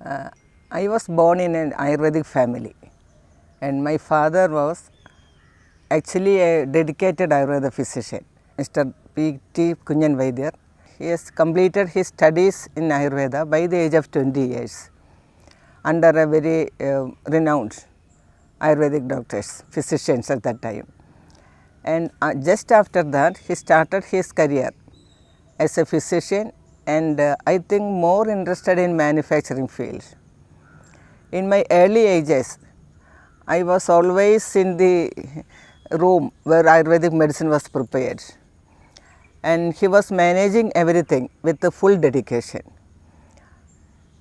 Uh, I was born in an Ayurvedic family, and my father was actually a dedicated Ayurveda physician, Mr. P. T. Kunjan Vaidyar. He has completed his studies in Ayurveda by the age of 20 years under a very renowned Ayurvedic doctors, physicians at that time. And just after that, he started his career as a physician, and I think more interested in manufacturing field. In my early ages, I was always in the room where Ayurvedic medicine was prepared, and he was managing everything with the full dedication.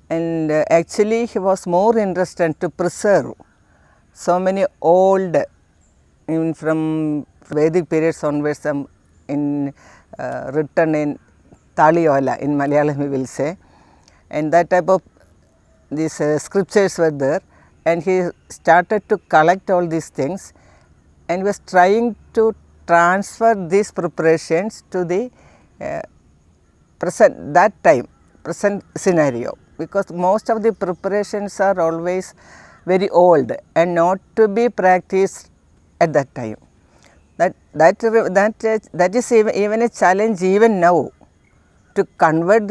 And actually he was more interested to preserve so many old, from Vedic periods onwards, written in Thaliola, in Malayalam we will say, and that type of these scriptures were there, and he started to collect all these things and was trying to transfer these preparations to the present scenario, because most of the preparations are always very old and not to be practiced at that time. That is even a challenge even now, to convert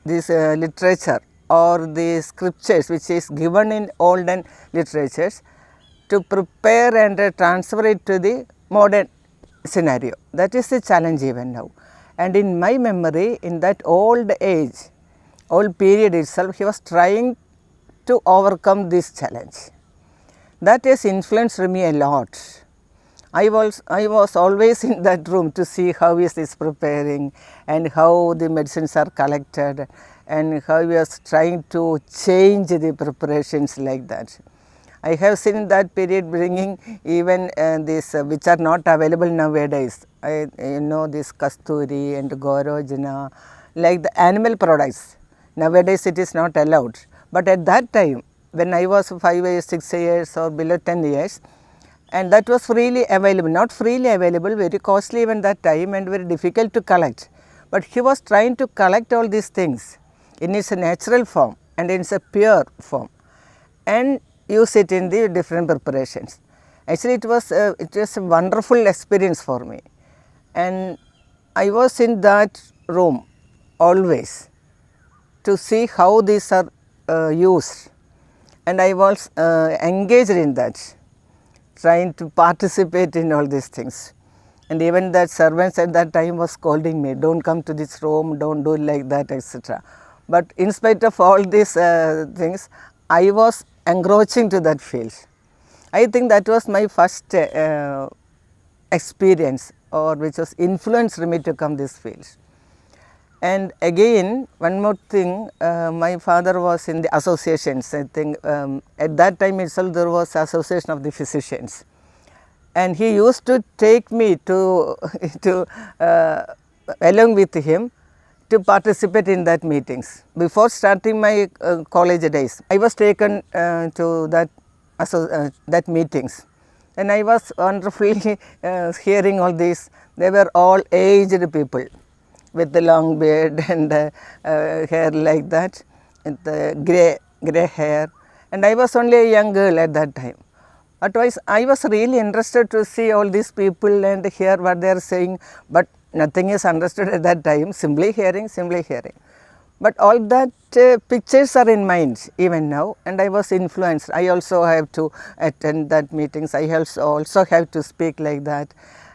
this literature or the scriptures which is given in olden literatures to prepare and transfer it to the modern scenario. That is the challenge even now. And in my memory, in that old period itself, he was trying to overcome this challenge. That has influenced me a lot. I was always in that room to see how is this preparing and how the medicines are collected, and how he was trying to change the preparations like that. I have seen that period bringing even this which are not available nowadays. This Kasturi and Gorojana, like the animal products. Nowadays it is not allowed, but at that time when I was 5 years, 6 years or below 10 years, and that was freely available, not freely available, very costly even that time and very difficult to collect. But he was trying to collect all these things in its natural form and in its pure form, and use it in the different preparations. Actually it was a wonderful experience for me, and I was in that room always to see how these are used, and I was engaged in that, trying to participate in all these things. And even that servants at that time was scolding me, don't come to this room, don't do like that, etc. But in spite of all these things, I was encroaching to that field. I think that was my first experience, or which was influenced me to come this field. And again, one more thing, my father was in the associations. I think at that time itself there was association of the physicians, and he used to take me to along with him to participate in that meetings. Before starting my college days, I was taken to that meetings, and I was wonderfully hearing all these. They were all aged people with the long beard and hair like that, and the grey hair, and I was only a young girl at that time. Otherwise, I was really interested to see all these people and hear what they are saying, but nothing is understood at that time, simply hearing. But all that pictures are in mind even now, and I was influenced. I also have to attend that meetings, I also have to speak like that.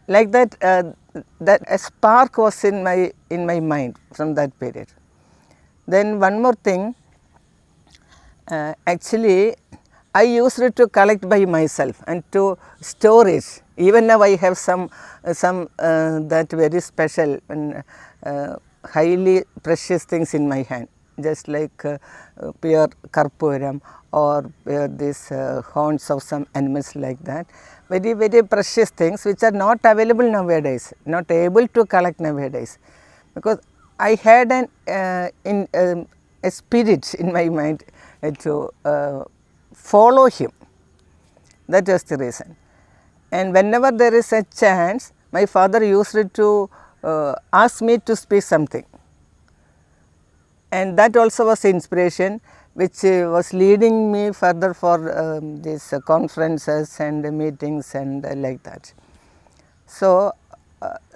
That a spark was in my mind from that period. Then one more thing, actually I used it to collect by myself and to store it. Even now I have some that very special and highly precious things in my hand, just like pure karpuram or these horns of some animals like that. Very, very precious things which are not available nowadays, not able to collect nowadays, because I had a spirit in my mind to follow him. That was the reason. And whenever there is a chance, my father used to ask me to speak something, and that also was inspiration. which was leading me further for these conferences and meetings and like that. So,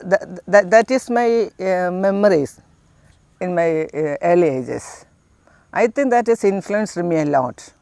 that is my memories in my early ages. I think that has influenced me a lot.